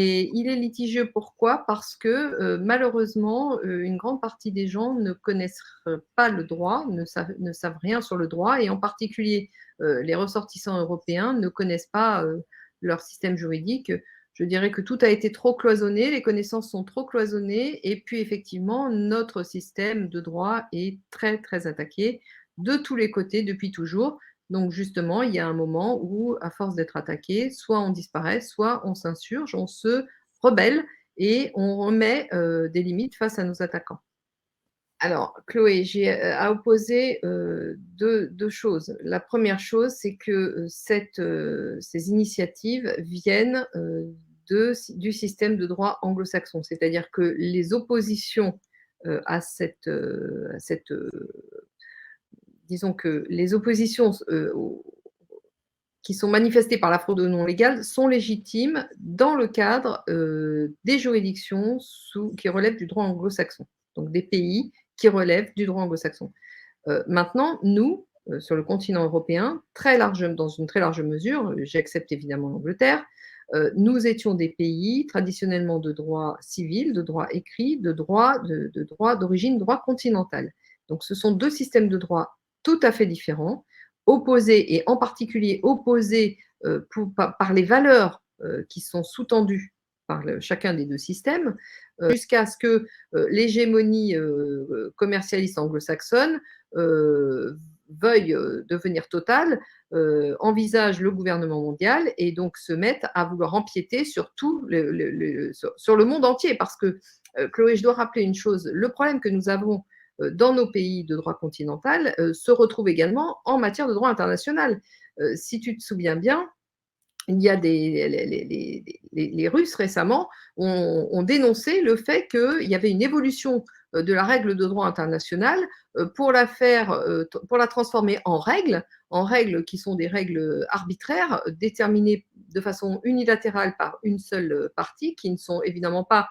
Et il est litigieux pourquoi? Parce que, malheureusement, une grande partie des gens ne connaissent pas le droit, ne savent rien sur le droit et en particulier, les ressortissants européens ne connaissent pas, leur système juridique. Je dirais que tout a été trop cloisonné, les connaissances sont trop cloisonnées et puis effectivement, notre système de droit est très, très attaqué de tous les côtés depuis toujours. Donc justement, il y a un moment où, à force d'être attaqué, soit on disparaît, soit on s'insurge, on se rebelle et on remet, des limites face à nos attaquants. Alors Chloé, j'ai, à opposer, 2 choses. La première chose, c'est que, ces initiatives viennent, du système de droit anglo-saxon. C'est-à-dire que les oppositions, à cette, disons que les oppositions qui sont manifestées par la fraude non légale sont légitimes dans le cadre des juridictions qui relèvent du droit anglo-saxon, donc des pays qui relèvent du droit anglo-saxon. Maintenant, nous, sur le continent européen, dans une très large mesure, j'accepte évidemment l'Angleterre, nous étions des pays traditionnellement de droit civil, de droit écrit, de droit d'origine, droit continental. Donc ce sont deux systèmes de droit tout à fait différents, opposés et en particulier opposés par les valeurs qui sont sous-tendues par chacun des deux systèmes, jusqu'à ce que l'hégémonie commercialiste anglo-saxonne veuille devenir totale, envisage le gouvernement mondial et donc se mettent à vouloir empiéter sur tout sur le monde entier. Parce que, Chloé, je dois rappeler une chose, le problème que nous avons dans nos pays de droit continental se retrouve également en matière de droit international. Si tu te souviens bien, il y a les Russes récemment ont dénoncé le fait qu'il y avait une évolution de la règle de droit international pour la transformer en règles qui sont des règles arbitraires déterminées de façon unilatérale par une seule partie, qui ne sont évidemment pas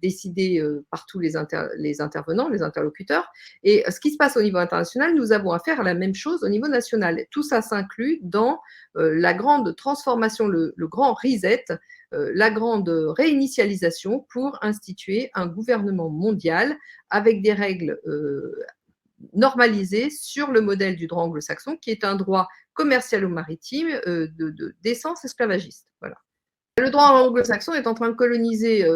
décidées par tous les intervenants, les interlocuteurs. Et ce qui se passe au niveau international, nous avons affaire à la même chose au niveau national. Tout ça s'inclut dans la grande transformation, le grand reset, la grande réinitialisation pour instituer un gouvernement mondial avec des règles normalisées sur le modèle du droit anglo-saxon, qui est un droit commercial ou maritime d'essence esclavagiste. Voilà. Le droit anglo-saxon est en train de coloniser,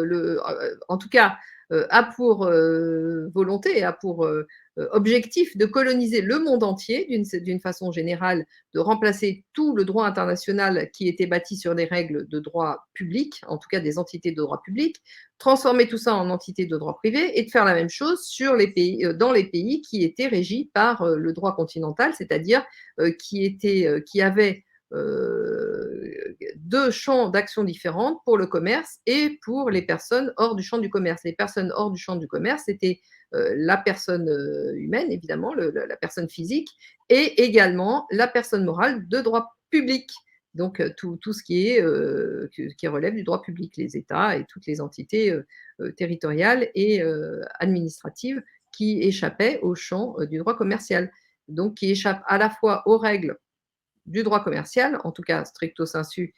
en tout cas, a pour volonté et a pour objectif de coloniser le monde entier d'une façon générale, de remplacer tout le droit international qui était bâti sur des règles de droit public, en tout cas des entités de droit public, transformer tout ça en entités de droit privé et de faire la même chose dans les pays qui étaient régis par le droit continental, c'est-à-dire qui avaient deux champs d'action différents pour le commerce et pour les personnes hors du champ du commerce. Les personnes hors du champ du commerce, c'était la personne humaine, évidemment, la personne physique, et également la personne morale de droit public. Donc, tout ce qui relève du droit public, les États et toutes les entités territoriales et administratives qui échappaient au champ du droit commercial. Donc, qui échappent à la fois aux règles du droit commercial, en tout cas stricto sensu,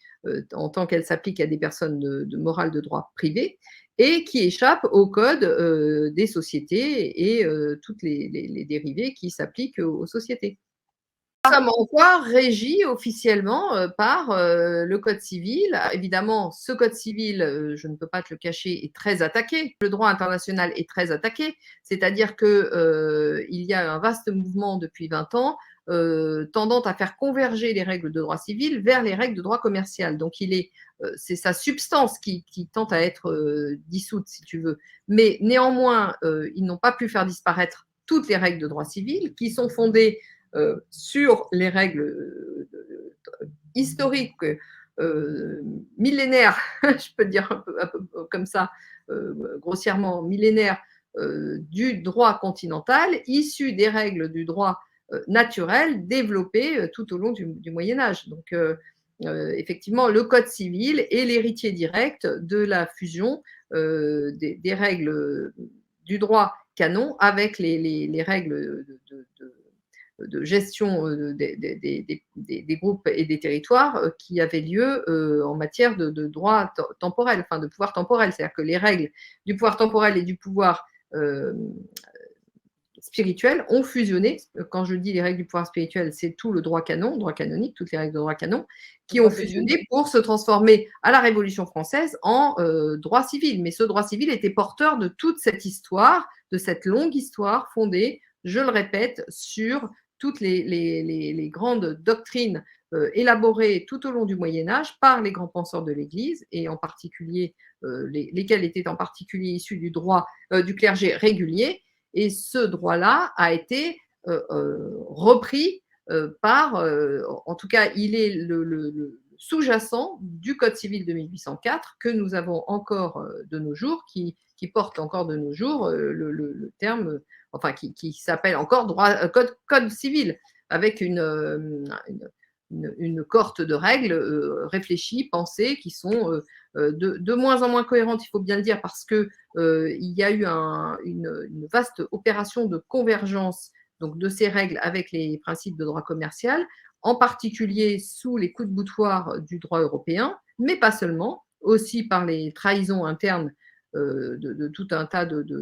en tant qu'elle s'applique à des personnes de morale de droit privé, et qui échappe au code des sociétés et toutes les dérivés qui s'appliquent aux sociétés. Nous sommes encore régis officiellement par le code civil. Évidemment, ce code civil, je ne peux pas te le cacher, est très attaqué. Le droit international est très attaqué, c'est-à-dire qu'il y a un vaste mouvement depuis 20 ans tendant à faire converger les règles de droit civil vers les règles de droit commercial. Donc, c'est sa substance qui tente à être dissoute, si tu veux. Mais néanmoins, ils n'ont pas pu faire disparaître toutes les règles de droit civil qui sont fondées sur les règles historiques, millénaires, je peux dire un peu comme ça, grossièrement millénaires, du droit continental, issues des règles du droit naturel développées tout au long du Moyen Âge. Donc, effectivement, le Code civil est l'héritier direct de la fusion des règles du droit canon avec les règles de gestion des groupes et des territoires qui avaient lieu en matière de droit temporel, enfin de pouvoir temporel. C'est-à-dire que les règles du pouvoir temporel et du pouvoir spirituel ont fusionné. Quand je dis les règles du pouvoir spirituel, c'est tout le droit canon, droit canonique, toutes les règles de droit canon, qui ont fusionné pour se transformer à la Révolution française en droit civil. Mais ce droit civil était porteur de toute cette histoire, de cette longue histoire fondée, je le répète, sur toutes les grandes doctrines élaborées tout au long du Moyen-Âge par les grands penseurs de l'Église, et en particulier lesquels étaient en particulier issus du droit du clergé régulier. Et ce droit-là a été repris par, en tout cas, il est le sous-jacent du Code civil de 1804 que nous avons encore de nos jours, qui porte encore de nos jours le terme, enfin, qui s'appelle encore code civil, avec une cohorte de règles réfléchies, pensées, qui sont de moins en moins cohérentes, il faut bien le dire, parce que il y a eu une vaste opération de convergence donc, de ces règles avec les principes de droit commercial, en particulier sous les coups de boutoir du droit européen, mais pas seulement, aussi par les trahisons internes de tout un tas de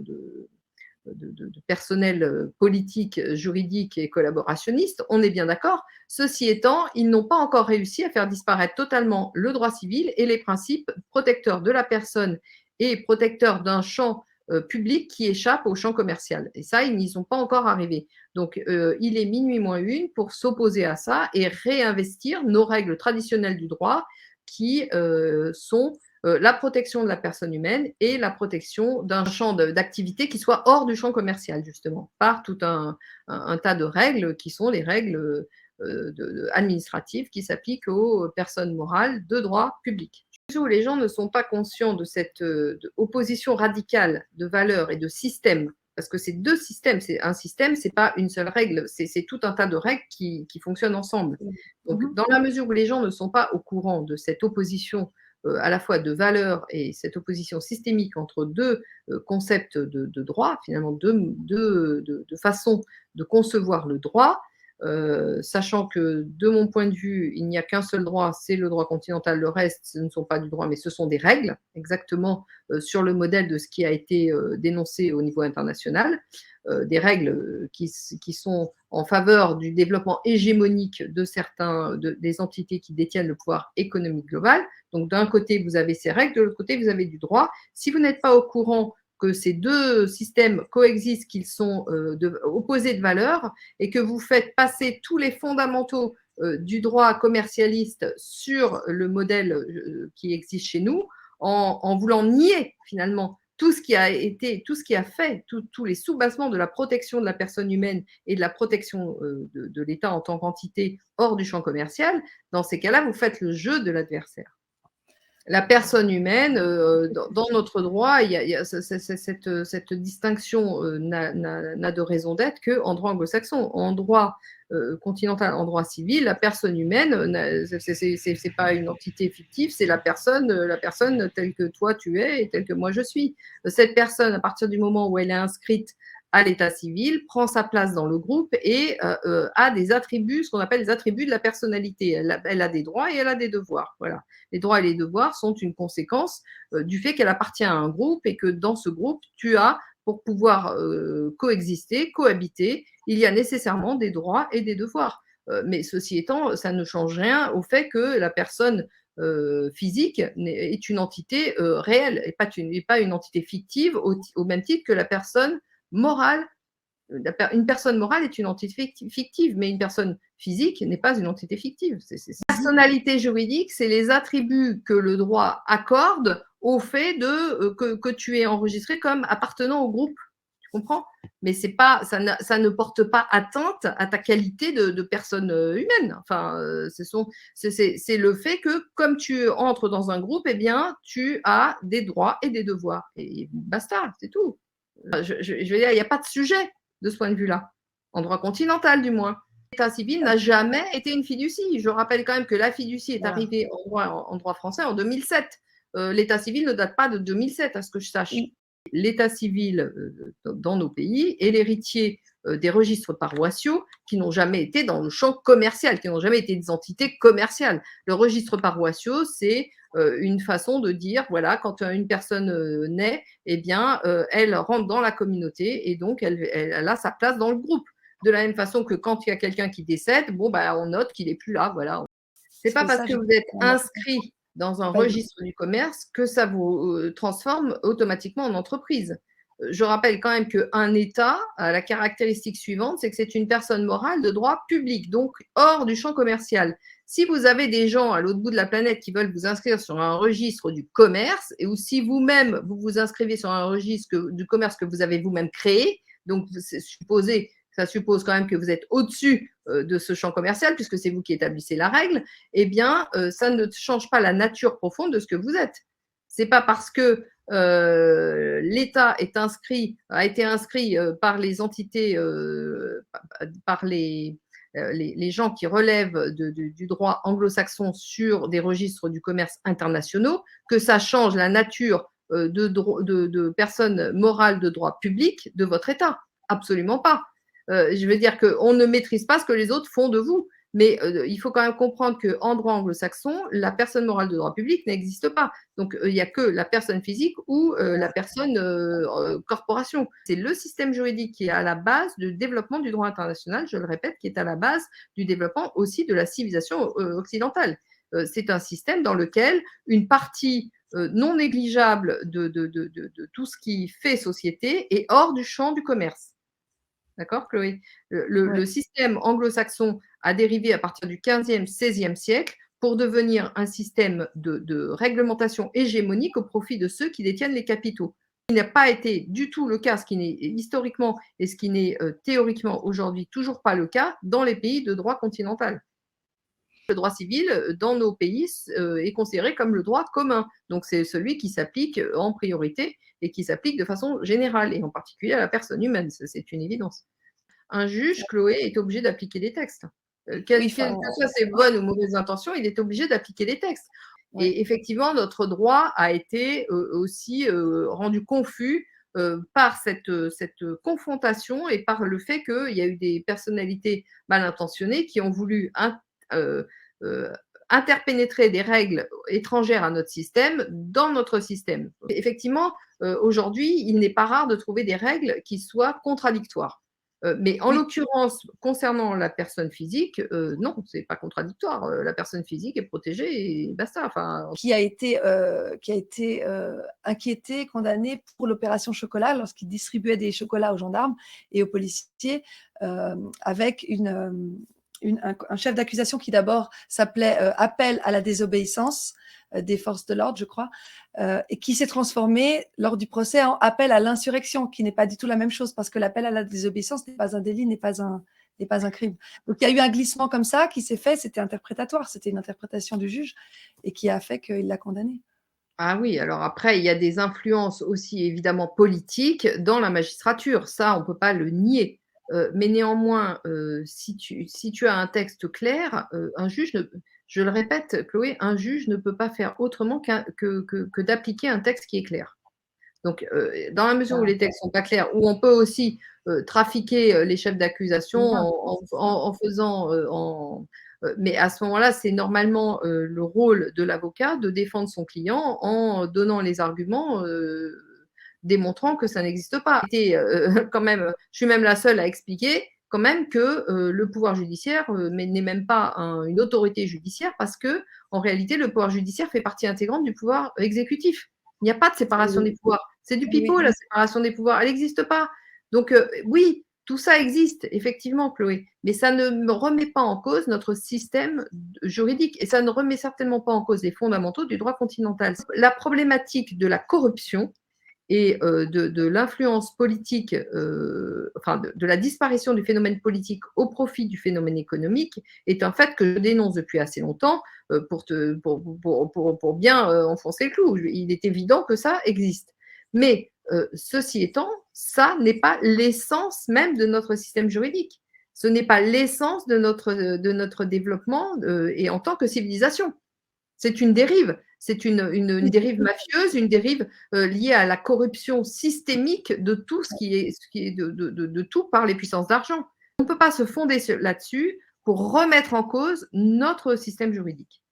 personnel politique, juridique et collaborationniste, on est bien d'accord. Ceci étant, ils n'ont pas encore réussi à faire disparaître totalement le droit civil et les principes protecteurs de la personne et protecteurs d'un champ public qui échappe au champ commercial. Et ça, ils n'y sont pas encore arrivés. Donc, il est minuit moins une pour s'opposer à ça et réinvestir nos règles traditionnelles du droit qui sont la protection de la personne humaine et la protection d'un champ d'activité qui soit hors du champ commercial, justement, par tout un tas de règles qui sont les règles administratives qui s'appliquent aux personnes morales de droit public. Où les gens ne sont pas conscients de cette opposition radicale de valeurs et de systèmes, parce que c'est deux systèmes, c'est un système, c'est pas une seule règle, c'est tout un tas de règles qui fonctionnent ensemble. Donc, dans la mesure où les gens ne sont pas au courant de cette opposition à la fois de valeurs et cette opposition systémique entre deux concepts de droit, finalement deux façons de concevoir le droit, sachant que de mon point de vue, il n'y a qu'un seul droit, c'est le droit continental, le reste, ce ne sont pas du droit, mais ce sont des règles, exactement sur le modèle de ce qui a été dénoncé au niveau international, des règles qui sont en faveur du développement hégémonique de des entités qui détiennent le pouvoir économique global. Donc d'un côté, vous avez ces règles, de l'autre côté, vous avez du droit. Si vous n'êtes pas au courant que ces deux systèmes coexistent, qu'ils sont opposés de valeur, et que vous faites passer tous les fondamentaux du droit commercialiste sur le modèle qui existe chez nous, en voulant nier finalement tout ce qui a fait, tous les soubassements de la protection de la personne humaine et de la protection de l'État en tant qu'entité hors du champ commercial, dans ces cas-là, vous faites le jeu de l'adversaire. La personne humaine, dans notre droit, il y a cette distinction n'a de raison d'être qu'en droit anglo-saxon. En droit continental, en droit civil, la personne humaine, c'est pas une entité fictive, c'est la personne telle que toi tu es et telle que moi je suis. Cette personne, à partir du moment où elle est inscrite à l'état civil, prend sa place dans le groupe et a des attributs, ce qu'on appelle les attributs de la personnalité. Elle a des droits et elle a des devoirs. Voilà. Les droits et les devoirs sont une conséquence du fait qu'elle appartient à un groupe et que dans ce groupe, tu as, pour pouvoir coexister, cohabiter, il y a nécessairement des droits et des devoirs. Mais ceci étant, ça ne change rien au fait que la personne physique est une entité réelle et pas une entité fictive au même titre que la personne morale. Une personne morale est une entité fictive, mais une personne physique n'est pas une entité fictive. Personnalité juridique, c'est les attributs que le droit accorde au fait que tu es enregistré comme appartenant au groupe. Tu comprends? Mais ça ne porte pas atteinte à ta qualité de personne humaine. Enfin, c'est le fait que comme tu entres dans un groupe, eh bien, tu as des droits et des devoirs. Et basta, c'est tout. Je veux dire, il n'y a pas de sujet de ce point de vue-là, en droit continental du moins. L'état civil n'a jamais été une fiducie. Je rappelle quand même que la fiducie est arrivée en droit français en 2007. L'état civil ne date pas de 2007, à ce que je sache. L'état civil dans nos pays est l'héritier des registres paroissiaux qui n'ont jamais été dans le champ commercial, qui n'ont jamais été des entités commerciales. Le registre paroissiaux, c'est une façon de dire, voilà, quand une personne naît, eh bien, elle rentre dans la communauté et donc elle a sa place dans le groupe. De la même façon que quand il y a quelqu'un qui décède, bon, bah, on note qu'il n'est plus là, voilà. C'est pas parce que vous êtes inscrit dans un registre du commerce que ça vous transforme automatiquement en entreprise. Je rappelle quand même qu'un État a la caractéristique suivante, c'est que c'est une personne morale de droit public, donc hors du champ commercial. Si vous avez des gens à l'autre bout de la planète qui veulent vous inscrire sur un registre du commerce, ou si vous-même vous vous inscrivez sur un registre du commerce que vous avez vous-même créé, donc ça suppose quand même que vous êtes au-dessus de ce champ commercial, puisque c'est vous qui établissez la règle, eh bien, ça ne change pas la nature profonde de ce que vous êtes. C'est pas parce que l'État a été inscrit par les entités, par les gens qui relèvent du droit anglo-saxon sur des registres du commerce internationaux, que ça change la nature de personnes morales de droit public de votre État. Absolument pas. Je veux dire qu'on ne maîtrise pas ce que les autres font de vous. Mais il faut quand même comprendre qu'en droit anglo-saxon, la personne morale de droit public n'existe pas. Donc, il n'y a que la personne physique ou la personne corporation. C'est le système juridique qui est à la base du développement du droit international, je le répète, qui est à la base du développement aussi de la civilisation occidentale. C'est un système dans lequel une partie non négligeable de tout ce qui fait société est hors du champ du commerce. D'accord, Chloé? Le système anglo-saxon a dérivé à partir du 15e, 16e siècle pour devenir un système de réglementation hégémonique au profit de ceux qui détiennent les capitaux. Ce qui n'a pas été du tout le cas, ce qui n'est historiquement et ce qui n'est théoriquement aujourd'hui toujours pas le cas dans les pays de droit continental. Le droit civil dans nos pays est considéré comme le droit commun. Donc, c'est celui qui s'applique en priorité et qui s'applique de façon générale, et en particulier à la personne humaine. C'est une évidence. Un juge, Chloé, est obligé d'appliquer des textes. Quelles que soient ses bonnes ou mauvaises intentions, il est obligé d'appliquer des textes. Ouais. Et effectivement, notre droit a été aussi rendu confus par cette confrontation et par le fait qu'il y a eu des personnalités mal intentionnées qui ont voulu interpénétrer des règles étrangères à notre système dans notre système. Effectivement, aujourd'hui, il n'est pas rare de trouver des règles qui soient contradictoires. Mais en l'occurrence, concernant la personne physique, non, ce n'est pas contradictoire. La personne physique est protégée et basta. Enfin, qui a été inquiété, condamné pour l'opération chocolat lorsqu'il distribuait des chocolats aux gendarmes et aux policiers avec un chef d'accusation qui d'abord s'appelait appel à la désobéissance des forces de l'ordre, je crois, et qui s'est transformé lors du procès en appel à l'insurrection, qui n'est pas du tout la même chose, parce que l'appel à la désobéissance n'est pas un délit, n'est pas un crime. Donc il y a eu un glissement comme ça qui s'est fait, c'était interprétatoire, c'était une interprétation du juge, et qui a fait qu'il l'a condamné. Ah oui, alors après, il y a des influences aussi évidemment politiques dans la magistrature, ça on ne peut pas le nier. Mais néanmoins, si tu as un texte clair, un juge, je le répète, Chloé, un juge ne peut pas faire autrement que d'appliquer un texte qui est clair. Donc, dans la mesure où les textes ne sont pas clairs, où on peut aussi trafiquer les chefs d'accusation en faisant… mais à ce moment-là, c'est normalement le rôle de l'avocat de défendre son client en donnant les arguments démontrant que ça n'existe pas. Quand même, je suis même la seule à expliquer quand même que le pouvoir judiciaire n'est même pas une autorité judiciaire parce que en réalité, le pouvoir judiciaire fait partie intégrante du pouvoir exécutif. Il n'y a pas de séparation des pouvoirs. C'est du pipeau, la séparation des pouvoirs. Elle n'existe pas. Donc, oui, tout ça existe, effectivement, Chloé. Mais ça ne remet pas en cause notre système juridique et ça ne remet certainement pas en cause les fondamentaux du droit continental. La problématique de la corruption et de l'influence politique, enfin de la disparition du phénomène politique au profit du phénomène économique est un fait que je dénonce depuis assez longtemps pour bien enfoncer le clou. Il est évident que ça existe. Mais ceci étant, ça n'est pas l'essence même de notre système juridique. Ce n'est pas l'essence de notre développement et en tant que civilisation. C'est une dérive. C'est une dérive mafieuse, une dérive liée à la corruption systémique de tout ce qui est de tout par les puissances d'argent. On ne peut pas se fonder là-dessus pour remettre en cause notre système juridique.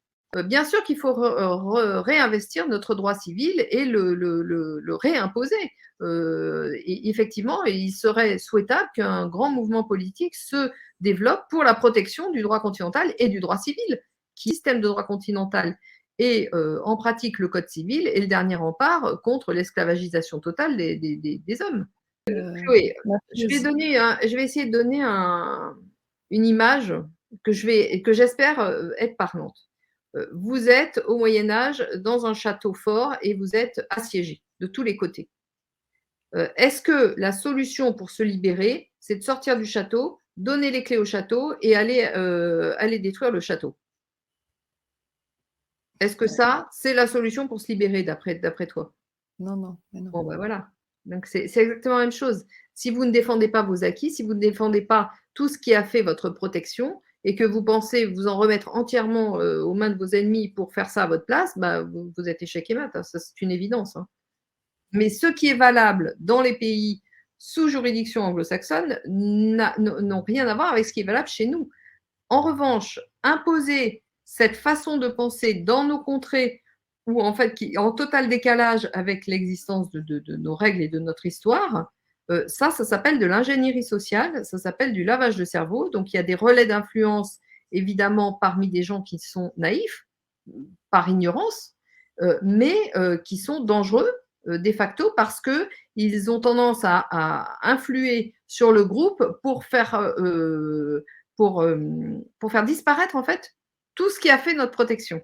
Bien sûr qu'il faut réinvestir notre droit civil et le réimposer. Et effectivement, il serait souhaitable qu'un grand mouvement politique se développe pour la protection du droit continental et du droit civil, qui est le système de droit continental et en pratique le code civil est le dernier rempart contre l'esclavagisation totale des hommes. Chloé, je vais essayer de donner une image que j'espère être parlante. Vous êtes au Moyen-Âge dans un château fort et vous êtes assiégé de tous les côtés. Est-ce que la solution pour se libérer, c'est de sortir du château, donner les clés au château et aller détruire le château? Est-ce que ça, c'est la solution pour se libérer d'après toi? Non, non. Bon, ben voilà. Donc, c'est exactement la même chose. Si vous ne défendez pas vos acquis, si vous ne défendez pas tout ce qui a fait votre protection et que vous pensez vous en remettre entièrement aux mains de vos ennemis pour faire ça à votre place, bah, vous êtes échec et mat. Hein. Ça, c'est une évidence. Hein. Mais ce qui est valable dans les pays sous juridiction anglo-saxonne n'ont rien à voir avec ce qui est valable chez nous. En revanche, imposer cette façon de penser dans nos contrées ou en fait qui est en total décalage avec l'existence de nos règles et de notre histoire, ça s'appelle de l'ingénierie sociale, ça s'appelle du lavage de cerveau. Donc il y a des relais d'influence évidemment parmi des gens qui sont naïfs, par ignorance, mais qui sont dangereux de facto parce qu'ils ont tendance à influer sur le groupe pour faire disparaître en fait tout ce qui a fait notre protection.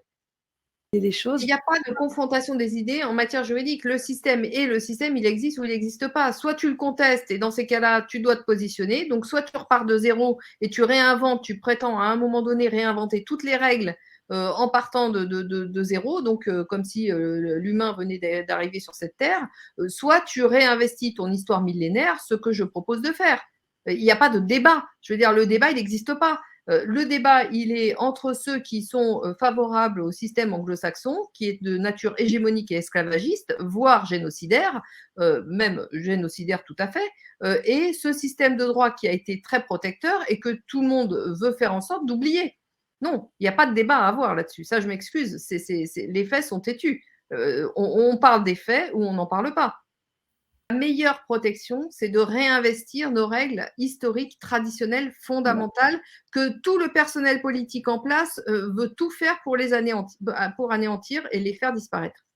Et les choses. Il n'y a pas de confrontation des idées en matière juridique. Le système, il existe ou il n'existe pas. Soit tu le contestes et dans ces cas-là, tu dois te positionner. Donc, soit tu repars de zéro et tu réinventes, tu prétends à un moment donné réinventer toutes les règles en partant de zéro, donc comme si l'humain venait d'arriver sur cette terre. Soit tu réinvestis ton histoire millénaire, ce que je propose de faire. Il n'y a pas de débat. Je veux dire, le débat, il n'existe pas. Le débat, il est entre ceux qui sont favorables au système anglo-saxon, qui est de nature hégémonique et esclavagiste, voire génocidaire, même génocidaire tout à fait, et ce système de droit qui a été très protecteur et que tout le monde veut faire en sorte d'oublier. Non, il n'y a pas de débat à avoir là-dessus. Ça, je m'excuse. Les faits sont têtus. On parle des faits ou on n'en parle pas. La meilleure protection, c'est de réinvestir nos règles historiques, traditionnelles, fondamentales, que tout le personnel politique en place veut tout faire pour anéantir et les faire disparaître.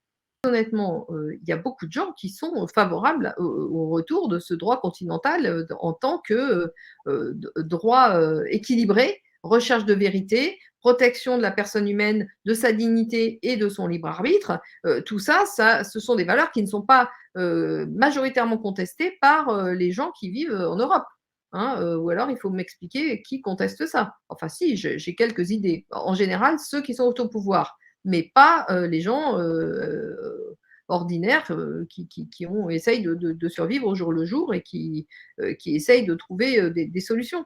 Honnêtement, il y a beaucoup de gens qui sont favorables au retour de ce droit continental en tant que droit équilibré, recherche de vérité, protection de la personne humaine, de sa dignité et de son libre arbitre. Tout ça, ce sont des valeurs qui ne sont pas majoritairement contestées par les gens qui vivent en Europe. Hein, ou alors, il faut m'expliquer qui conteste ça. Enfin, si, j'ai quelques idées. En général, ceux qui sont au pouvoir, mais pas les gens ordinaires qui essayent de survivre au jour le jour et qui essayent de trouver des solutions.